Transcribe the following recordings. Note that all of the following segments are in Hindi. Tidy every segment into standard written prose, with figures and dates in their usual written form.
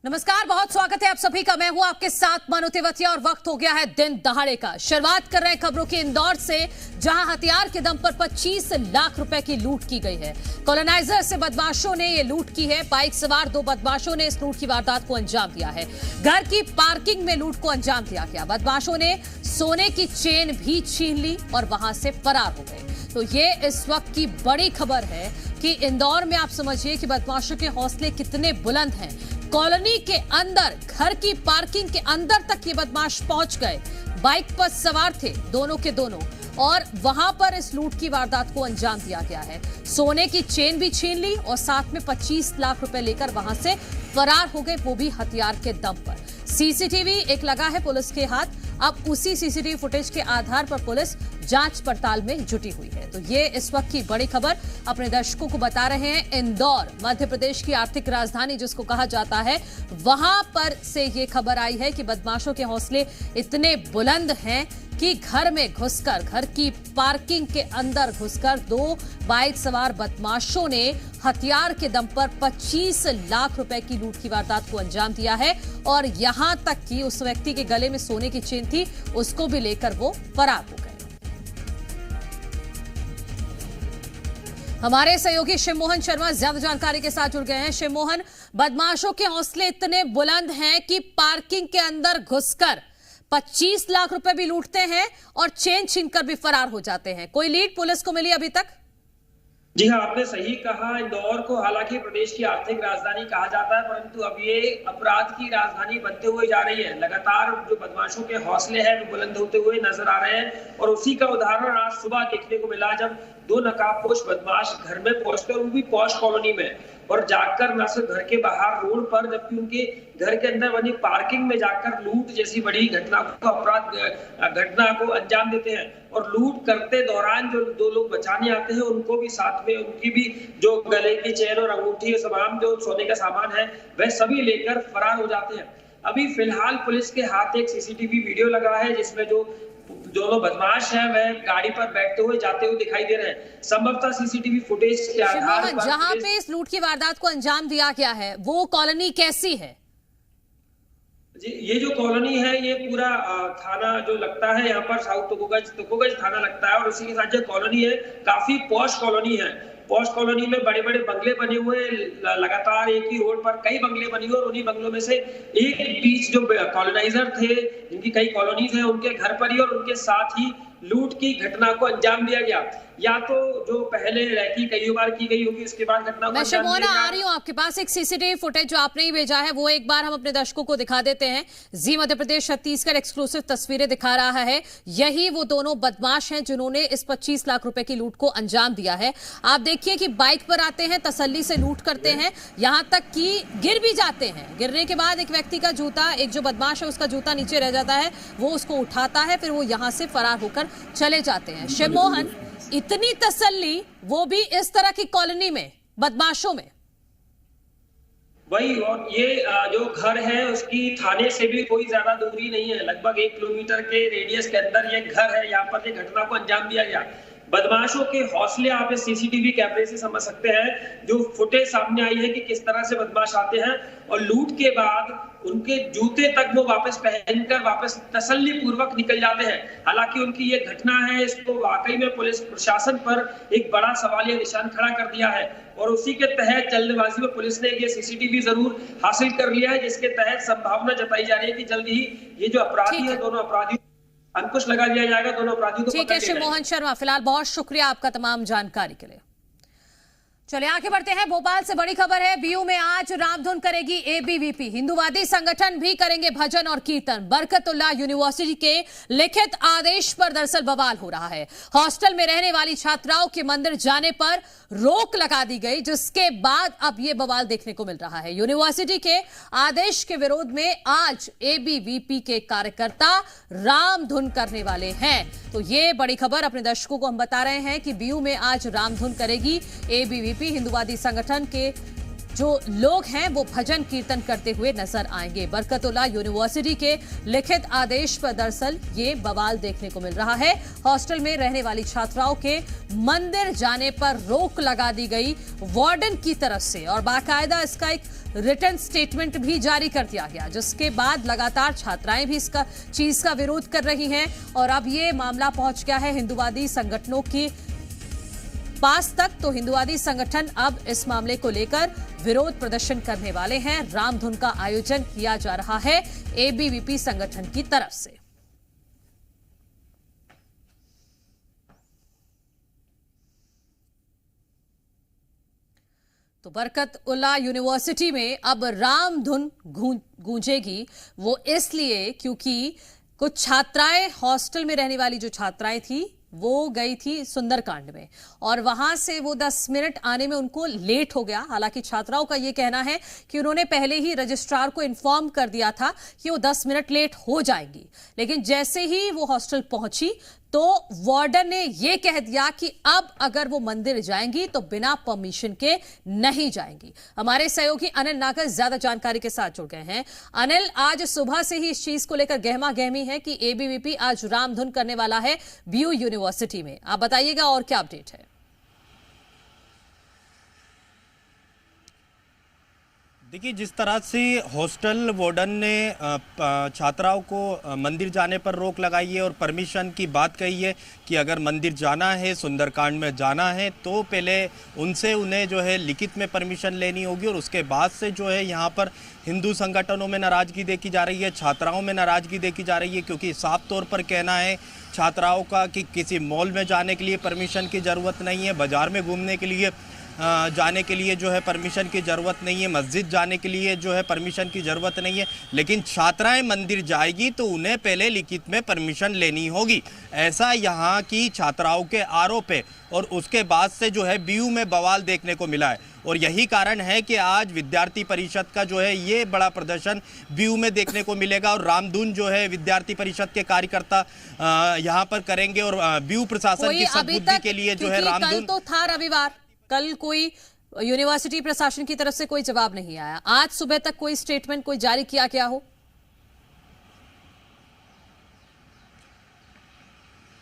नमस्कार, बहुत स्वागत है आप सभी का। मैं हूं आपके साथ मनु तेवतिया और वक्त हो गया है दिन दहाड़े का। शुरुआत कर रहे हैं खबरों की इंदौर से, जहां हथियार के दम पर 25 लाख रुपए की लूट की गई है। कॉलोनाइजर से बदमाशों ने ये लूट की है। बाइक सवार 2 बदमाशों ने इस लूट की वारदात को अंजाम दिया है। घर की पार्किंग में लूट को अंजाम दिया गया। बदमाशों ने सोने की चेन भी छीन ली और वहां से फरार हो गए। तो ये इस वक्त की बड़ी खबर है कि इंदौर में आप समझिए कि बदमाशों के हौसले कितने बुलंद हैं। कॉलोनी के अंदर, घर की पार्किंग के अंदर तक ये बदमाश पहुंच गए। बाइक पर सवार थे दोनों के दोनों, और वहां पर इस लूट की वारदात को अंजाम दिया गया है। सोने की चेन भी छीन ली और साथ में 25 लाख रुपए लेकर वहां से फरार हो गए, वो भी हथियार के दम पर। सीसीटीवी एक लगा है पुलिस के हाथ। अब उसी सीसीटीवी फुटेज के आधार पर पुलिस जांच पड़ताल में जुटी हुई है। तो ये इस वक्त की बड़ी खबर अपने दर्शकों को बता रहे हैं। इंदौर मध्य प्रदेश की आर्थिक राजधानी जिसको कहा जाता है, वहां पर से ये खबर आई है कि बदमाशों के हौसले इतने बुलंद हैं कि घर में घुसकर, घर की पार्किंग के अंदर घुसकर 2 बाइक सवार बदमाशों ने हथियार के दम पर 25 लाख रुपए की लूट की वारदात को अंजाम दिया है। और यहां तक कि उस व्यक्ति के गले में सोने की चेन थी, उसको भी लेकर वो फरार हो गए। हमारे सहयोगी शिव मोहन शर्मा ज्यादा जानकारी के साथ जुड़ गए हैं। शिव मोहन, बदमाशों के हौसले इतने बुलंद हैं कि पार्किंग के अंदर घुसकर 25 लाख रुपए भी लूटते हैं और चेन छीनकर भी फरार हो जाते हैं। कोई लीड पुलिस को मिली अभी तक? जी हाँ, आपने सही कहा। इंदौर को हालांकि प्रदेश की आर्थिक राजधानी कहा जाता है, परंतु अब ये अपराध की राजधानी बनते हुए जा रही है। लगातार जो बदमाशों के हौसले हैं वो बुलंद होते हुए नजर आ रहे हैं, और उसी का उदाहरण आज सुबह देखने को मिला, जब 2 नकाबपोश बदमाश घर में पहुंचते, और वो भी पॉश कॉलोनी में, और जाकर न सिर्फ घर के बाहर रोड पर, जबकि उनके घर के अंदर बनी पार्किंग में जाकर लूट जैसी बड़ी घटना को, अपराध घटना को अंजाम देते हैं। और लूट करते दौरान जो 2 लोग बचाने आते हैं, उनको भी साथ में, उनकी भी जो गले की चेन और अंगूठी, तमाम जो सोने का सामान है, वह सभी लेकर फरार हो जाते हैं। अभी फिलहाल पुलिस के हाथ एक सीसीटीवी वीडियो लगा है, जिसमें जो दोनों बदमाश हैं वह गाड़ी पर बैठते हुए जाते हुए दिखाई दे रहे हैं। संभवतः सीसीटीवी फुटेज के आधार पर जहां पे इस लूट की वारदात को अंजाम दिया गया है, वो कॉलोनी कैसी है? जी, ये जो कॉलोनी है, ये पूरा थाना जो लगता है, यहाँ पर साउथ तुकोगंज थाना लगता है, और उसी के साथ जो कॉलोनी है, काफी पॉश कॉलोनी है। पॉश कॉलोनी में बड़े बड़े बंगले बने हुए, लगातार एक ही रोड पर कई बंगले बने हुए, और उन्हीं बंगलों में से एक बीच जो कॉलोनाइजर थे, जिनकी कई कॉलोनीज हैं, उनके घर पर ही और उनके साथ ही लूट की घटना को अंजाम दिया गया। या तो जो पहले रैकी कई बार की गई होगी, उसके बाद घटना को अंजाम दिया गया। आ रही हूँ आपके पास एक सीसीटीवी फुटेज जो आपने ही भेजा है, वो एक बार हम अपने दर्शकों को दिखा देते हैं। जी मध्य प्रदेश छत्तीसगढ़ एक्सक्लूसिव तस्वीरें दिखा रहा है। यही वो दोनों बदमाश हैं जिन्होंने इस 25 लाख रुपए की लूट को अंजाम दिया है। आप देखिए कि बाइक पर आते हैं, तसल्ली से लूट करते हैं, यहां तक कि गिर भी जाते हैं। गिरने के बाद एक व्यक्ति का जूता, एक जो बदमाश है उसका जूता नीचे रह जाता है, वो उसको उठाता है, फिर वो यहां से फरार होकर चले जाते हैं। शिव मोहन, इतनी तसल्ली, वो भी इस तरह की कॉलोनी में, बदमाशों में। वही, और ये जो घर है उसकी थाने से भी कोई ज्यादा दूरी नहीं है। लगभग 1 किलोमीटर के रेडियस के अंदर ये घर है, यहाँ पर ये घटना को अंजाम दिया गया। बदमाशों के हौसले आप इस सीसीटीवी कैमरे से समझ सकते हैं। जो फुटेज सामने आई है कि किस तरह से बदमाश आते हैं, और लूट के बाद उनके जूते तक वो वापस पहनकर वापस तसल्ली पूर्वक निकल जाते हैं। हालांकि उनकी ये घटना है, इसको वाकई में पुलिस प्रशासन पर एक बड़ा सवालिया निशान खड़ा कर दिया है, और उसी के तहत जल्दबाजी में पुलिस ने ये सीसीटीवी जरूर हासिल कर लिया है, जिसके तहत संभावना जताई जा रही है कि जल्द ही ये जो अपराधी है, दोनों अपराधियों अंकुश लगा दिया जाएगा, दोनों अपराधियों को। ठीक है शिव मोहन शर्मा, फिलहाल बहुत शुक्रिया आपका तमाम जानकारी के लिए। चलिए आगे बढ़ते हैं। भोपाल से बड़ी खबर है। बीयू में आज रामधुन करेगी एबीवीपी। हिंदूवादी संगठन भी करेंगे भजन और कीर्तन। बरकतुल्लाह यूनिवर्सिटी के लिखित आदेश पर दरअसल बवाल हो रहा है। हॉस्टल में रहने वाली छात्राओं के मंदिर जाने पर रोक लगा दी गई, जिसके बाद अब यह बवाल देखने को मिल रहा है। यूनिवर्सिटी के आदेश के विरोध में आज एबीवीपी के कार्यकर्ता रामधुन करने वाले हैं। तो ये बड़ी खबर अपने दर्शकों को हम बता रहे हैं कि बीयू में आज रामधुन करेगी एबीवीपी। हिंदूवादी संगठन के जो लोग हैं वो भजन कीर्तन करते हुए नजर आएंगे। बरकतुल्लाह यूनिवर्सिटी के लिखित आदेश पर दरअसल ये बवाल देखने को मिल रहा है। हॉस्टल में रहने वाली छात्राओं के मंदिर जाने पर रोक लगा दी गई वार्डन की तरफ से, और बाकायदा इसका एक रिटन स्टेटमेंट भी जारी कर दिया गया, जिसके बाद लगातार छात्राएं भी इसका चीज का विरोध कर रही हैं और अब ये मामला पहुंच गया है हिंदूवादी संगठनों के पास तक। तो हिंदूवादी संगठन अब इस मामले को लेकर विरोध प्रदर्शन करने वाले हैं। रामधुन का आयोजन किया जा रहा है एबीवीपी संगठन की तरफ से। तो बरकतउल्ला यूनिवर्सिटी में अब रामधुन गूंजेगी, वो इसलिए क्योंकि कुछ छात्राएं, हॉस्टल में रहने वाली जो छात्राएं थी वो गई थी सुंदरकांड में और वहां से वो 10 मिनट आने में उनको लेट हो गया। हालांकि छात्राओं का ये कहना है कि उन्होंने पहले ही रजिस्ट्रार को इन्फॉर्म कर दिया था कि वो 10 मिनट लेट हो जाएंगी, लेकिन जैसे ही वो हॉस्टल पहुंची तो वार्डन ने ये कह दिया कि अब अगर वो मंदिर जाएंगी तो बिना परमिशन के नहीं जाएंगी। हमारे सहयोगी अनिल नागर ज्यादा जानकारी के साथ जुड़ गए हैं। अनिल, आज सुबह से ही इस चीज को लेकर गहमा गहमी है कि एबीवीपी आज रामधुन करने वाला है बीयू यूनिवर्सिटी में। आप बताइएगा और क्या अपडेट है? देखिए, जिस तरह से हॉस्टल वार्डन ने छात्राओं को मंदिर जाने पर रोक लगाई है और परमिशन की बात कही है कि अगर मंदिर जाना है, सुंदरकांड में जाना है तो पहले उन्हें जो है लिखित में परमिशन लेनी होगी और उसके बाद से जो है यहाँ पर हिंदू संगठनों में नाराज़गी देखी जा रही है, छात्राओं में नाराज़गी देखी जा रही है, क्योंकि साफ तौर पर कहना है छात्राओं का कि किसी मॉल में जाने के लिए परमिशन की ज़रूरत नहीं है, बाज़ार में घूमने के लिए जाने के लिए जो है परमिशन की ज़रूरत नहीं है, मस्जिद जाने के लिए जो है परमिशन की ज़रूरत नहीं है, लेकिन छात्राएं मंदिर जाएगी तो उन्हें पहले लिखित में परमिशन लेनी होगी। ऐसा यहाँ की छात्राओं के आरोप है और उसके बाद से जो है बीयू में बवाल देखने को मिला है और यही कारण है कि आज विद्यार्थी परिषद का जो है ये बड़ा प्रदर्शन बीयू में देखने को मिलेगा और रामधुन जो है विद्यार्थी परिषद के कार्यकर्ता यहाँ पर करेंगे और बीयू प्रशासन की सद्बुद्धि के लिए जो है रामधुन। तो था रविवार, कल कोई यूनिवर्सिटी प्रशासन की तरफ से कोई जवाब नहीं आया, आज सुबह तक कोई स्टेटमेंट कोई जारी किया क्या हो?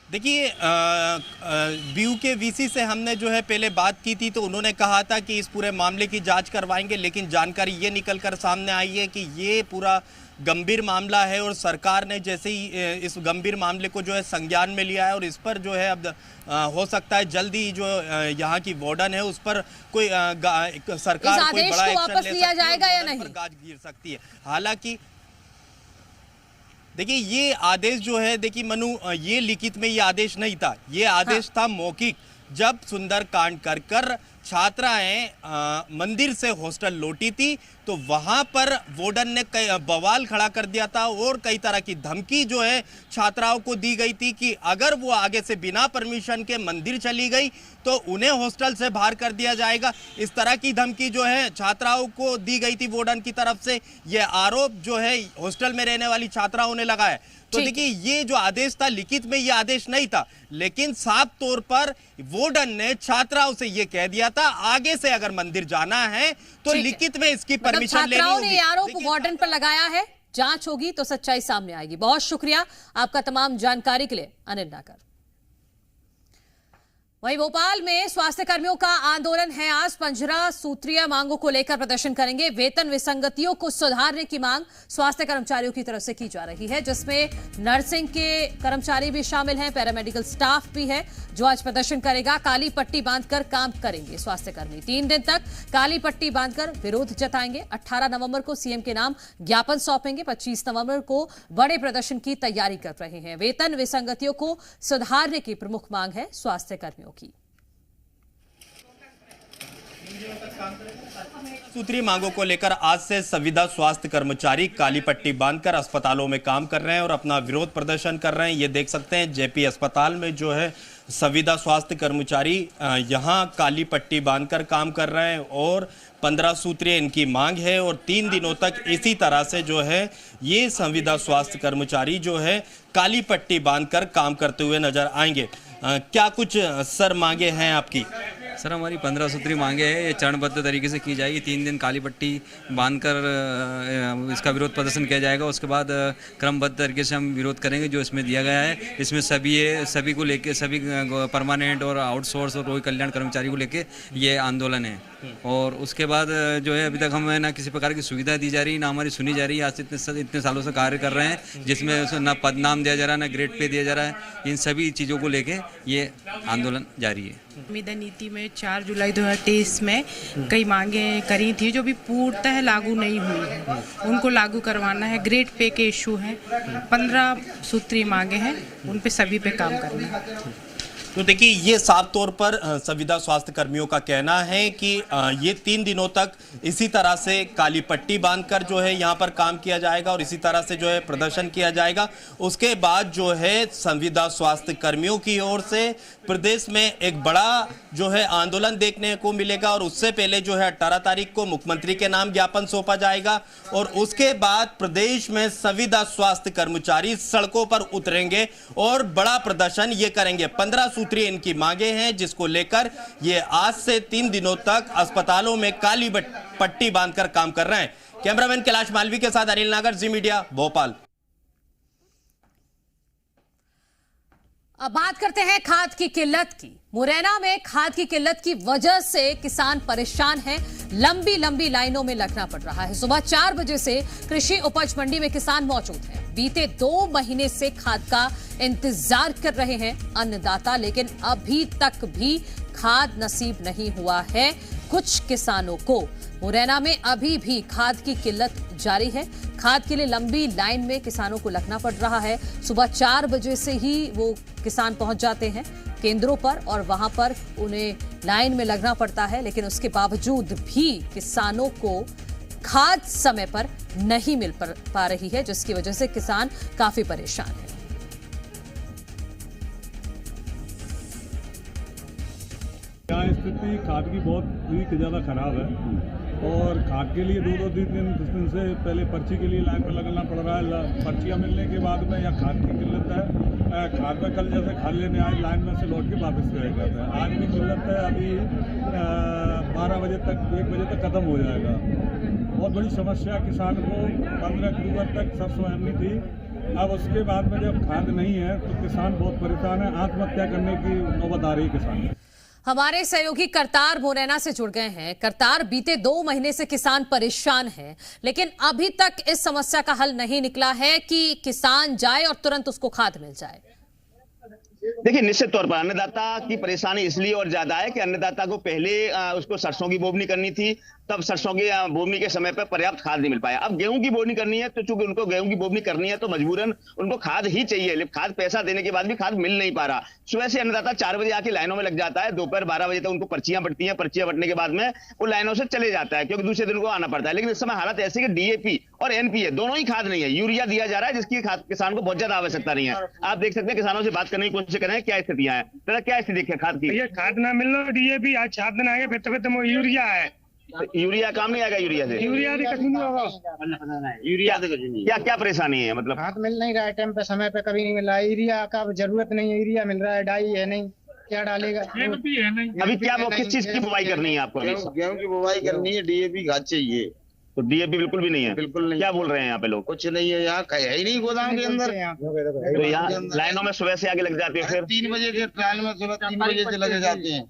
देखिए, बीयू के वीसी से हमने जो है पहले बात की थी तो उन्होंने कहा था कि इस पूरे मामले की जांच करवाएंगे, लेकिन जानकारी ये निकल कर सामने आई है कि ये पूरा गंभीर मामला है और सरकार ने जैसे ही इस गंभीर मामले को जो है संज्ञान में लिया है और इस पर जो है अब हो सकता है जल्दी जो यहाँ की वार्डन है उस पर कोई सरकार कोई बड़ा एक्शन ले लिया जाएगा या नहीं, गाज गिर सकती है। हालांकि देखिए, ये आदेश जो है, देखिए मनु, ये लिखित में ये आदेश नहीं था, ये आदेश था मौखिक। जब सुंदरकांड कर छात्राएं मंदिर से हॉस्टल लौटी थी तो वहां पर वार्डन ने बवाल खड़ा कर दिया था और कई तरह की धमकी जो है छात्राओं को दी गई थी कि अगर वो आगे से बिना परमिशन के मंदिर चली गई तो उन्हें हॉस्टल से बाहर कर दिया जाएगा। इस तरह की धमकी जो है छात्राओं को दी गई थी वार्डन की तरफ से। ये आरोप जो है हॉस्टल में रहने वाली छात्राओं ने लगाया। तो देखिए, ये जो आदेश था लिखित में ये आदेश नहीं था, लेकिन साफ तौर पर वार्डन ने छात्राओं से ये कह दिया था आगे से अगर मंदिर जाना है तो लिखित में इसकी परमिशन लेनी होगी। छात्राओं ने आरोप वार्डन पर लगाया है, जांच होगी तो सच्चाई सामने आएगी। बहुत शुक्रिया आपका तमाम जानकारी के लिए अनिल नागर। वहीं भोपाल में स्वास्थ्य कर्मियों का आंदोलन है। आज 15 सूत्रीय मांगों को लेकर प्रदर्शन करेंगे। वेतन विसंगतियों को सुधारने की मांग स्वास्थ्य कर्मचारियों की तरफ से की जा रही है, जिसमें नर्सिंग के कर्मचारी भी शामिल हैं, पैरामेडिकल स्टाफ भी है जो आज प्रदर्शन करेगा। काली पट्टी बांधकर काम करेंगे स्वास्थ्य कर्मी। 3 दिन तक काली पट्टी बांधकर विरोध जताएंगे। 18 नवंबर को सीएम के नाम ज्ञापन सौंपेंगे। 25 नवंबर को बड़े प्रदर्शन की तैयारी कर रहे हैं। वेतन विसंगतियों को सुधारने की प्रमुख मांग है स्वास्थ्य कर्मियों की। सूत्री मांगों को लेकर आज से संविदा स्वास्थ्य कर्मचारी काली पट्टी बांधकर अस्पतालों में काम कर रहे हैं और अपना विरोध प्रदर्शन कर रहे हैं। ये देख सकते हैं जेपी अस्पताल में जो है संविदा स्वास्थ्य कर्मचारी यहाँ काली पट्टी बांधकर काम कर रहे हैं और 15 सूत्रीय इनकी मांग है और 3 दिनों तक इसी तरह से जो है ये संविदा स्वास्थ्य कर्मचारी जो है काली पट्टी बांधकर काम करते हुए नजर आएंगे। क्या कुछ सर मांगे हैं आपकी? सर, हमारी 15 सूत्री मांगे हैं, ये चरणबद्ध तरीके से की जाएगी। 3 दिन काली पट्टी बांधकर इसका विरोध प्रदर्शन किया जाएगा। उसके बाद क्रमबद्ध तरीके से हम विरोध करेंगे जो इसमें दिया गया है। इसमें सभी को लेके, सभी परमानेंट और आउटसोर्स और रोगी कल्याण कर्मचारी को लेके ये आंदोलन है। और उसके बाद जो है अभी तक हमें ना किसी प्रकार की सुविधा दी जा रही, ना हमारी सुनी जा रही है। आज से इतने सालों से कार्य कर रहे हैं जिसमें ना पद नाम दिया जा रहा है, ना ग्रेड पे दिया जा रहा है। इन सभी चीज़ों को लेके ये आंदोलन जारी है। संविदा नीति में 4 जुलाई 2023 में कई मांगे करी थी जो भी पूर्णतः लागू नहीं हुई है, उनको लागू करवाना है। ग्रेड पे के इशू हैं, 15 सूत्री मांगे हैं, उन पे सभी पे काम करना है। तो देखिए, ये साफ तौर पर संविदा स्वास्थ्य कर्मियों का कहना है कि ये 3 दिनों तक इसी तरह से काली पट्टी बांधकर जो है यहाँ पर काम किया जाएगा और इसी तरह से जो है प्रदर्शन किया जाएगा। उसके बाद जो है संविदा स्वास्थ्य कर्मियों की ओर से प्रदेश में एक बड़ा जो है आंदोलन देखने को मिलेगा और उससे पहले जो है 18 तारीख को मुख्यमंत्री के नाम ज्ञापन सौंपा जाएगा और उसके बाद प्रदेश में संविदा स्वास्थ्य कर्मचारी सड़कों पर उतरेंगे और बड़ा प्रदर्शन ये करेंगे। 15 सूत्री इनकी मांगे हैं जिसको लेकर ये आज से 3 दिनों तक अस्पतालों में काली पट्टी बांधकर काम कर रहे हैं। कैमरामैन कैलाश मालवी के साथ अनिल नागर, जी मीडिया, भोपाल। अब बात करते हैं खाद की किल्लत की। मुरैना में खाद की किल्लत की वजह से किसान परेशान हैं, लंबी लंबी लाइनों में लगना पड़ रहा है। सुबह 4 बजे से कृषि उपज मंडी में किसान मौजूद हैं। बीते 2 महीने से खाद का इंतजार कर रहे हैं अन्नदाता, लेकिन अभी तक भी खाद नसीब नहीं हुआ है कुछ किसानों को। मुरैना में अभी भी खाद की किल्लत जारी है। खाद के लिए लंबी लाइन में किसानों को लगना पड़ रहा है। सुबह 4 बजे से ही वो किसान पहुंच जाते हैं केंद्रों पर और वहां पर उन्हें लाइन में लगना पड़ता है, लेकिन उसके बावजूद भी किसानों को खाद समय पर नहीं मिल पा रही है, जिसकी वजह से किसान काफी परेशान है। यहाँ स्थिति खाद की बहुत ज़्यादा खराब है और खाद के लिए 2-2 दिन से पहले पर्ची के लिए लाइन पर लगना पड़ रहा है। पर्चियाँ मिलने के बाद में यहाँ खाद की किल्लत है। खाद में कल जैसे खाद लेने आए लाइन में से लौट के वापस चले जाते हैं। आज भी किल्लत है, अभी 12 बजे तक 1 बजे तक ख़त्म हो जाएगा। बहुत बड़ी समस्या किसान को 15 अक्टूबर तक सरसों आनी थी। अब उसके बाद में जब खाद नहीं है तो किसान बहुत परेशान है, आत्महत्या करने की नौबत आ रही है किसान। हमारे सहयोगी करतार मुरैना से जुड़ गए हैं। करतार, बीते 2 महीने से किसान परेशान है, लेकिन अभी तक इस समस्या का हल नहीं निकला है कि किसान जाए और तुरंत उसको खाद मिल जाए। देखिए, निश्चित तौर पर अन्नदाता की परेशानी इसलिए और ज्यादा है कि अन्नदाता को पहले उसको सरसों की बोवनी करनी थी, तब सरसों की बोवनी के समय पर पर्याप्त खाद नहीं मिल पाया। अब गेहूं की बोवनी करनी है तो चूंकि उनको गेहूं की बोवनी करनी है तो मजबूरन उनको खाद ही चाहिए, लेकिन खाद पैसा देने के बाद भी खाद मिल नहीं पा रहा। सुबह से अन्नदाता 4 बजे आके लाइनों में लग जाता है, दोपहर 12 बजे तक उनको पर्चियां बटती हैं। पर्चियां बटने के बाद में वो लाइनों से चले जाता है क्योंकि दूसरे दिन को आना पड़ता है। लेकिन इस समय हालत ऐसी कि डीएपी और एनपीए दोनों ही खाद नहीं है, यूरिया दिया जा रहा है जिसकी किसान को बहुत ज्यादा आवश्यकता नहीं है। आप देख सकते हैं किसानों से बात करने की कोशिश करें, क्या स्थितियां हैं, क्या स्थिति है खाद की? खाद ना मिल रहा, डीएपी आज 7 दिन आगे फिर तो यूरिया है। यूरिया काम नहीं आएगा, यूरिया से यूरिया से कुछ नहीं होगा। यूरिया से कुछ नहीं। क्या परेशानी है? मतलब खाद मिल नहीं रहा है टाइम पे, समय पे कभी नहीं मिल रहा है। यूरिया का जरूरत नहीं है, यूरिया मिल रहा है, डाई है नहीं, क्या डालेगा? अभी क्या किस चीज की बुवाई करनी है आपको? गेहूं की बुवाई करनी है, डीएपी खाद चाहिए। तो डीएपी बिल्कुल भी नहीं है? बिल्कुल नहीं। क्या बोल रहे हैं यहाँ पे लोग? कुछ नहीं है, यहाँ है ही नहीं गोदाम के अंदर। तो यहाँ लाइनों में सुबह से आगे लग जाते हैं, फिर 3 बजे के ट्रायल में सुबह 3 बजे से लगे जाते हैं।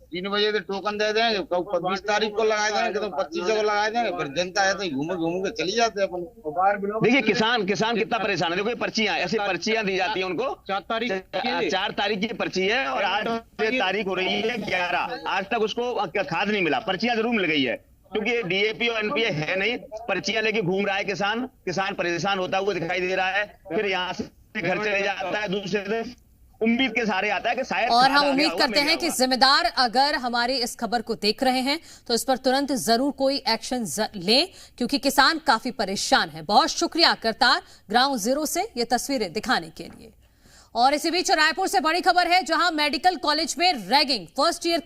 3 बजे से टोकन दे दें, 20 तारीख को लगाए देंगे तो 25 को लगाए देंगे, फिर जनता है तो घूम के चली जाते हैं अपन। देखिए किसान कितना परेशान है। देखो पर्चियां, ऐसी पर्चियां दी जाती है उनको। 4 तारीख की पर्ची है और 8 तारीख हो रही है 11, आज तक उसको खाद नहीं मिला। पर्चियां जरूर मिल गई है क्योंकि डीएपी और एनपीए है नहीं। पर्चियां लेके घूम रहा है किसान परेशान होता हुआ दिखाई दे रहा है। फिर यहाँ से घर चले जाता है, दूसरे दिन उम्मीद के सहारे आता है कि शायद। और हम उम्मीद करते हैं कि जिम्मेदार अगर हमारी इस खबर को देख रहे हैं तो इस पर तुरंत जरूर कोई एक्शन लें, क्योंकि किसान काफी परेशान है। बहुत शुक्रिया करतार, ग्राउंड जीरो से ये तस्वीरें दिखाने के लिए। और इसी बीच रायपुर से बड़ी खबर है, जहां मेडिकल कॉलेज में रैगिंग, फर्स्ट ईयर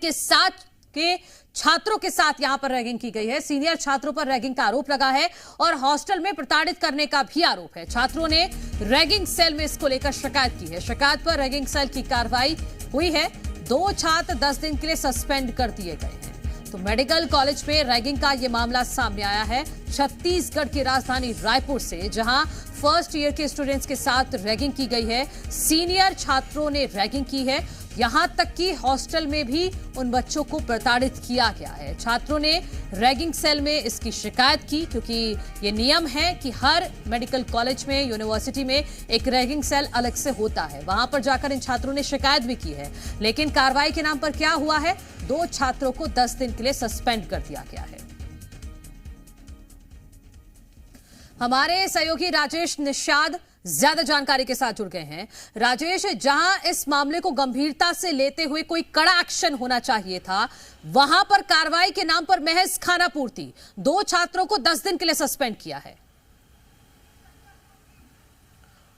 के छात्रों के साथ यहां पर रैगिंग की गई है। सीनियर छात्रों पर रैगिंग का आरोप लगा है और हॉस्टल में प्रताड़ित करने का भी आरोप है। छात्रों ने रैगिंग सेल में इसको लेकर शिकायत की है। शिकायत पर रैगिंग सेल की कार्रवाई हुई है। 2 छात्र 10 दिन के लिए सस्पेंड कर दिए गए हैं। तो मेडिकल कॉलेज में रैगिंग का यह मामला सामने आया है छत्तीसगढ़ की राजधानी रायपुर से, जहां फर्स्ट ईयर के स्टूडेंट्स के साथ रैगिंग की गई है। सीनियर छात्रों ने रैगिंग की है। यहां तक कि हॉस्टल में भी उन बच्चों को प्रताड़ित किया गया है। छात्रों ने रैगिंग सेल में इसकी शिकायत की, क्योंकि ये नियम है कि हर मेडिकल कॉलेज में, यूनिवर्सिटी में एक रैगिंग सेल अलग से होता है। वहां पर जाकर इन छात्रों ने शिकायत भी की है, लेकिन कार्रवाई के नाम पर क्या हुआ है, 2 छात्रों को 10 दिन के लिए सस्पेंड कर दिया गया है। हमारे सहयोगी राजेश निषाद ज्यादा जानकारी के साथ जुड़ गए हैं। राजेश, जहां इस मामले को गंभीरता से लेते हुए कोई कड़ा एक्शन होना चाहिए था, वहां पर कार्रवाई के नाम पर महज खानापूर्ति, 2 छात्रों को 10 दिन के लिए सस्पेंड किया है।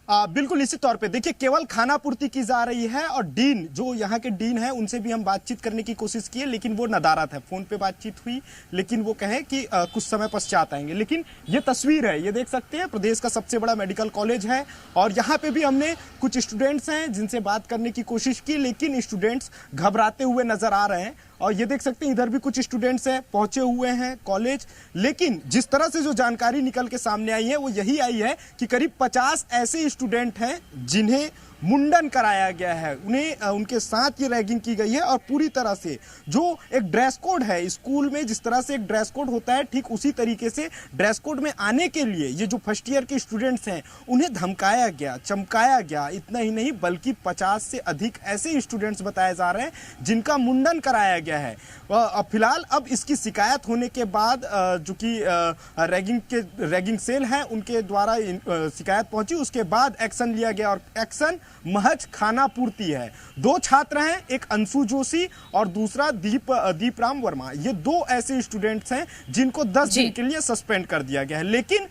बिल्कुल निश्चित तौर पे देखिए, केवल खाना पूर्ति की जा रही है और डीन, जो यहाँ के डीन है, उनसे भी हम बातचीत करने की कोशिश किए, लेकिन वो नदारत है। फोन पे बातचीत हुई, लेकिन वो कहे कि कुछ समय पश्चात आएंगे। लेकिन ये तस्वीर है, ये देख सकते हैं, प्रदेश का सबसे बड़ा मेडिकल कॉलेज है और यहाँ पे भी हमने कुछ स्टूडेंट्स हैं जिनसे बात करने की कोशिश की, लेकिन स्टूडेंट्स घबराते हुए नजर आ रहे हैं। और ये देख सकते हैं, इधर भी कुछ स्टूडेंट्स हैं, पहुंचे हुए हैं कॉलेज। लेकिन जिस तरह से जो जानकारी निकल के सामने आई है वो यही आई है कि करीब 50 ऐसे स्टूडेंट हैं जिन्हें मुंडन कराया गया है, उन्हें उनके साथ ये रैगिंग की गई है। और पूरी तरह से जो एक ड्रेस कोड है स्कूल में, जिस तरह से एक ड्रेस कोड होता है, ठीक उसी तरीके से ड्रेस कोड में आने के लिए ये जो फर्स्ट ईयर के स्टूडेंट्स हैं उन्हें धमकाया गया, चमकाया गया। इतना ही नहीं बल्कि 50 से अधिक ऐसे स्टूडेंट्स बताए जा रहे हैं जिनका मुंडन कराया गया है। फिलहाल अब इसकी शिकायत होने के बाद जो कि रैगिंग सेल है उनके द्वारा शिकायत पहुंची, उसके बाद एक्शन लिया गया। और एक्शन महज खाना पूर्ति है। 2 छात्र हैं, एक अंशु जोशी और दूसरा दीप राम वर्मा। ये 2 ऐसे स्टूडेंट्स हैं जिनको 10 दिन के लिए सस्पेंड कर दिया गया है। लेकिन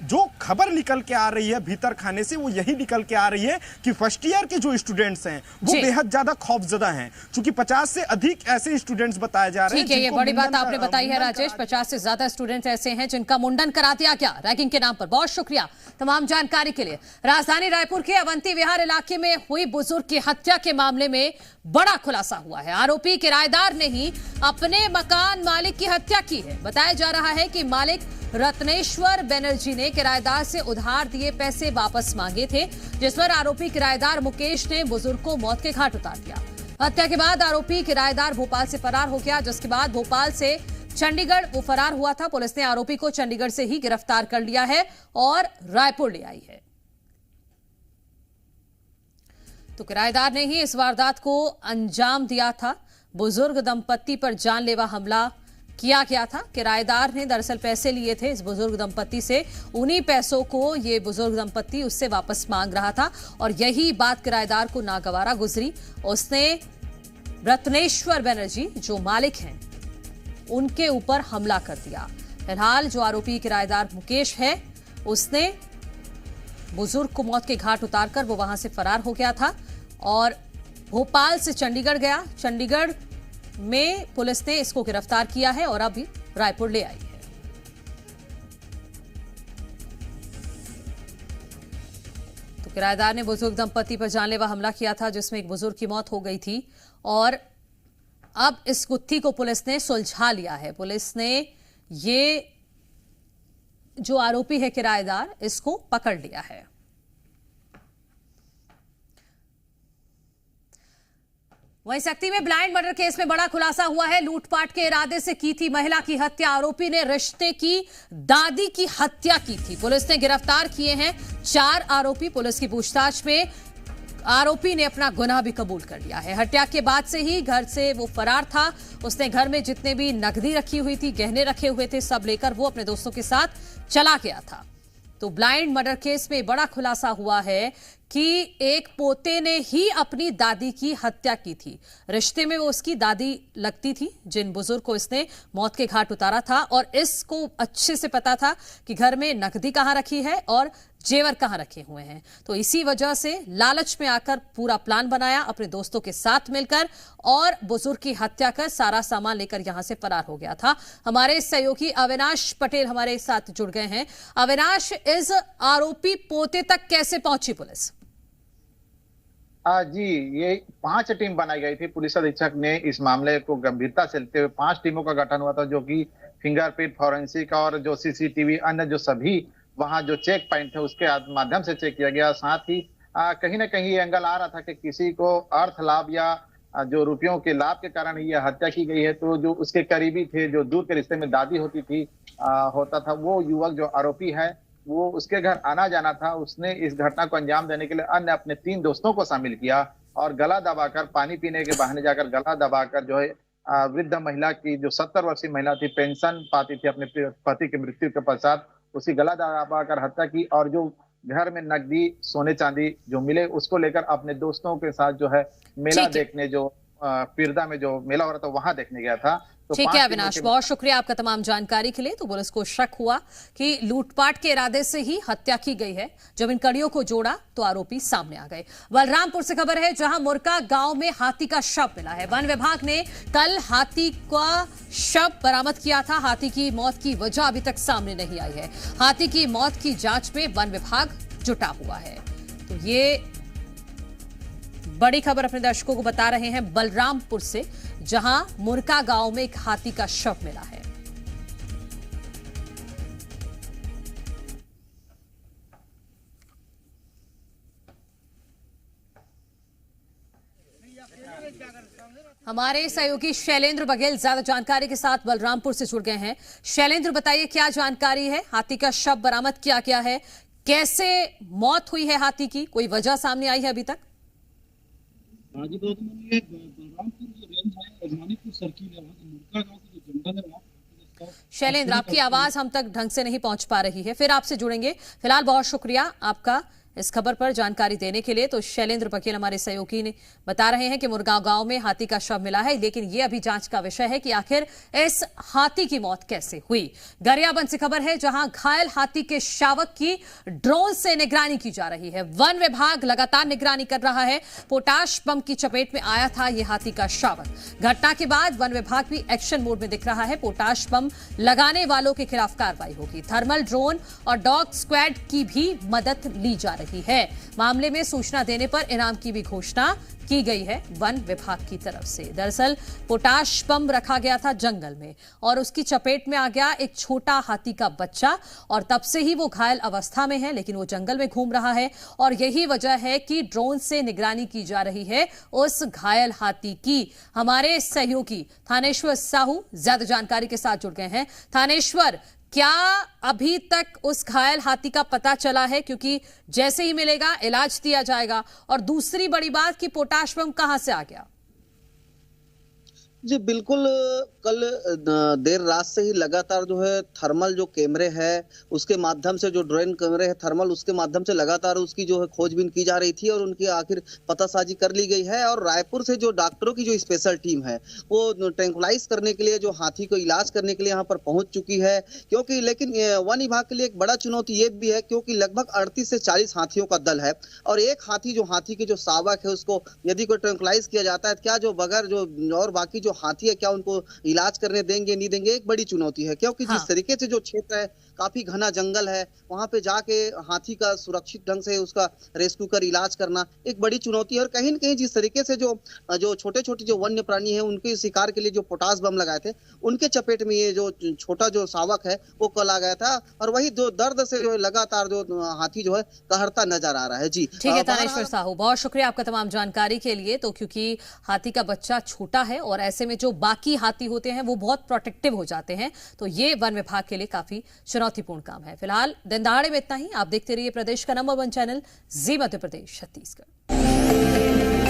जो खबर निकल के आ रही है भीतर खाने से, वो यही निकल के आ रही है कि फर्स्ट ईयर के जो स्टूडेंट्स हैं वो बेहद ज्यादा खौफजदा हैं, क्योंकि 50 से अधिक ऐसे स्टूडेंट्स बताए जा रहे हैं। ठीक है, ये बड़ी बात आपने बताई है राजेश। 50 से ज्यादा स्टूडेंट्स ऐसे हैं जिनका मुंडन करा दिया गया रैगिंग के नाम पर। बहुत शुक्रिया तमाम जानकारी के लिए। राजधानी रायपुर के अवंती विहार इलाके में हुई बुजुर्ग की हत्या के मामले में बड़ा खुलासा हुआ है। आरोपी किराएदार ने ही अपने मकान मालिक की हत्या की है। बताया जा रहा है कि मालिक रत्नेश्वर बनर्जी ने किराएदार से उधार दिए पैसे वापस मांगे थे, जिस पर आरोपी किराएदार मुकेश ने बुजुर्ग को मौत के घाट उतार दिया। हत्या के बाद आरोपी किराएदार भोपाल से फरार हो गया, जिसके बाद भोपाल से चंडीगढ़ वो फरार हुआ था। पुलिस ने आरोपी को चंडीगढ़ से ही गिरफ्तार कर लिया है और रायपुर ले आई है। तो किराएदार ने ही इस वारदात को अंजाम दिया था। बुजुर्ग दंपत्ति पर जानलेवा हमला किया गया था। किराएदार ने दरअसल पैसे लिए थे इस बुजुर्ग दंपत्ति से, उन्हीं पैसों को ये बुजुर्ग दंपत्ति उससे वापस मांग रहा था और यही बात किराएदार को नागवारा गुजरी। उसने रत्नेश्वर बनर्जी जो मालिक हैं उनके ऊपर हमला कर दिया। फिलहाल जो आरोपी किराएदार मुकेश है उसने बुजुर्ग को मौत के घाट उतारकर वो वहां से फरार हो गया था और भोपाल से चंडीगढ़ गया। चंडीगढ़ में पुलिस ने इसको गिरफ्तार किया है और अभी रायपुर ले आई है। तो किराएदार ने बुजुर्ग दंपति पर जानलेवा हमला किया था, जिसमें एक बुजुर्ग की मौत हो गई थी और अब इस गुत्थी को पुलिस ने सुलझा लिया है। पुलिस ने ये जो आरोपी है किराएदार, इसको पकड़ लिया है। वहीं शक्ति में ब्लाइंड मर्डर केस में बड़ा खुलासा हुआ है। लूटपाट के इरादे से की थी महिला की हत्या। आरोपी ने रिश्ते की दादी की हत्या की थी। पुलिस ने गिरफ्तार किए हैं 4 आरोपी। पुलिस की पूछताछ में आरोपी ने अपना गुनाह भी कबूल कर लिया है। हत्या के बाद से ही घर से वो फरार था। उसने घर में जितने भी नकदी रखी हुई थी, गहने रखे हुए थे, सब लेकर वो अपने दोस्तों के साथ चला गया था। तो ब्लाइंड मर्डर केस में बड़ा खुलासा हुआ है कि एक पोते ने ही अपनी दादी की हत्या की थी। रिश्ते में वो उसकी दादी लगती थी, जिन बुजुर्ग को इसने मौत के घाट उतारा था और इसको अच्छे से पता था कि घर में नकदी कहां रखी है और जेवर कहां रखे हुए हैं। तो इसी वजह से लालच में आकर पूरा प्लान बनाया अपने दोस्तों के साथ मिलकर और बुजुर्ग की हत्या कर सारा सामान लेकर यहां से फरार हो गया था। हमारे सहयोगी अविनाश पटेल हमारे साथ जुड़ गए हैं। अविनाश, इस आरोपी पोते तक कैसे पहुंची पुलिस? जी, ये 5 टीम बनाई गई थी। पुलिस अधीक्षक ने इस मामले को गंभीरता से लेते हुए 5 टीमों का गठन हुआ था, जो कि फिंगरप्रिंट, फॉरेंसिक और जो सीसीटीवी अन्य जो सभी वहां जो चेक पॉइंट है उसके माध्यम से चेक किया गया। साथ ही कहीं ना कहीं ये एंगल आ रहा था कि किसी को अर्थ लाभ या जो रुपयों के लाभ के कारण ये हत्या की गई है। तो जो उसके करीबी थे, जो दूर के रिश्ते में दादी होती थी, होता था, वो युवक जो आरोपी है वो उसके घर आना जाना था। उसने इस घटना को अंजाम देने के लिए अन्य अपने 3 दोस्तों को शामिल किया और गला दबाकर, पानी पीने के बहाने जाकर गला दबाकर जो है वृद्ध महिला की, जो 70 वर्षीय महिला थी, पेंशन पाती थी अपने पति की मृत्यु के पश्चात, उसी गला दबाकर हत्या की। और जो घर में नकदी, सोने चांदी जो मिले उसको लेकर अपने दोस्तों के साथ जो है मेला देखने, जो पिरदा में जो मेला हो रहा था वहां देखने गया था। तो ठीक है अविनाश, बहुत शुक्रिया आपका तमाम जानकारी के लिए। तो पुलिस को शक हुआ कि लूटपाट के इरादे से ही हत्या की गई है। जब इन कड़ियों को जोड़ा तो आरोपी सामने आ गए। बलरामपुर से खबर है, जहां मुरका गांव में हाथी का शव मिला है। वन विभाग ने कल हाथी का शव बरामद किया था। हाथी की मौत की वजह अभी तक सामने नहीं आई है। हाथी की मौत की जांच में वन विभाग जुटा हुआ है। तो ये बड़ी खबर अपने दर्शकों को बता रहे हैं बलरामपुर से, जहां मुरका गांव में एक हाथी का शव मिला है। हमारे सहयोगी शैलेंद्र बघेल ज्यादा जानकारी के साथ बलरामपुर से जुड़ गए हैं। शैलेंद्र, बताइए क्या जानकारी है? हाथी का शव बरामद किया गया है, कैसे मौत हुई है हाथी की, कोई वजह सामने आई है अभी तक? शैलेंद्र, आपकी आवाज हम तक ढंग से नहीं पहुंच पा रही है, फिर आपसे जुड़ेंगे। फिलहाल बहुत शुक्रिया आपका इस खबर पर जानकारी देने के लिए। तो शैलेंद्र बघेल हमारे सहयोगी ने बता रहे हैं कि मुरगांव गांव में हाथी का शव मिला है, लेकिन यह अभी जांच का विषय है कि आखिर इस हाथी की मौत कैसे हुई। गरियाबंद से खबर है, जहां घायल हाथी के शावक की ड्रोन से निगरानी की जा रही है। वन विभाग लगातार निगरानी कर रहा है। पोटाश बम की चपेट में आया था यह हाथी का शावक। घटना के बाद वन विभाग भी एक्शन मोड में दिख रहा है। पोटाश बम लगाने वालों के खिलाफ कार्रवाई होगी। थर्मल ड्रोन और डॉग स्क्वाड की भी मदद ली जा रही है। मामले में सूचना देने पर इनाम की भी घोषणा की गई है वन विभाग की तरफ से। दरअसल पोटाश बम रखा गया था जंगल में और उसकी चपेट में आ गया एक छोटा हाथी का बच्चा, और तब से ही वो घायल अवस्था में है, लेकिन वो जंगल में घूम रहा है। और यही वजह है कि ड्रोन से निगरानी की जा रही है उस घायल हाथी की। हमारे सहयोगी थानेश्वर साहू ज्यादा जानकारी के साथ जुड़ गए हैं। थानेश्वर, क्या अभी तक उस घायल हाथी का पता चला है? क्योंकि जैसे ही मिलेगा इलाज दिया जाएगा। और दूसरी बड़ी बात कि पोटाश बम कहां से आ गया? जी बिल्कुल, कल देर रात से ही लगातार जो है थर्मल जो कैमरे हैं उसके माध्यम से, जो ड्रोन कैमरे हैं थर्मल, उसके माध्यम से लगातार उसकी जो है खोजबीन की जा रही थी और उनकी आखिर पतासाजी कर ली गई है। और रायपुर से जो डॉक्टरों की जो स्पेशल टीम है वो ट्रैंकुलाइज करने के लिए, जो हाथी को इलाज करने के लिए यहाँ पर पहुंच चुकी है। क्योंकि लेकिन वन विभाग के लिए एक बड़ा चुनौती ये भी है, क्योंकि लगभग 38 से 40 हाथियों का दल है और एक हाथी, जो हाथी के जो शावक है, उसको यदि कोई ट्रैंकुलाइज किया जाता है, क्या जो बगैर जो और बाकी जो हाथी है क्या उनको इलाज करने देंगे नहीं देंगे, एक बड़ी चुनौती है। क्योंकि जिस तरीके से जो क्षेत्र है काफी घना जंगल है, वहां पे जाके हाथी का सुरक्षित ढंग से उसका रेस्क्यू कर इलाज करना एक बड़ी चुनौती है। और कहीं न कहीं जिस तरीके से जो छोटे छोटे जो वन्य प्राणी है उनके शिकार के लिए जो पोटाश बम लगाए थे, उनके चपेट में ये जो छोटा जो शावक है वो कल आ गया था। और वही जो दर्द से जो लगातार जो हाथी जो है कहरता नजर आ रहा है। जी ठीक है थानेश्वर साहू, बहुत शुक्रिया आपका तमाम जानकारी के लिए। तो क्योंकि हाथी का बच्चा छोटा है और ऐसे में जो बाकी हाथी होते हैं वो बहुत प्रोटेक्टिव हो जाते हैं, तो ये वन विभाग के लिए काफी चुनौतीपूर्ण काम है। फिलहाल दिन दहाड़े में इतना ही। आप देखते रहिए प्रदेश का नंबर 1 चैनल जी मध्य प्रदेश छत्तीसगढ़।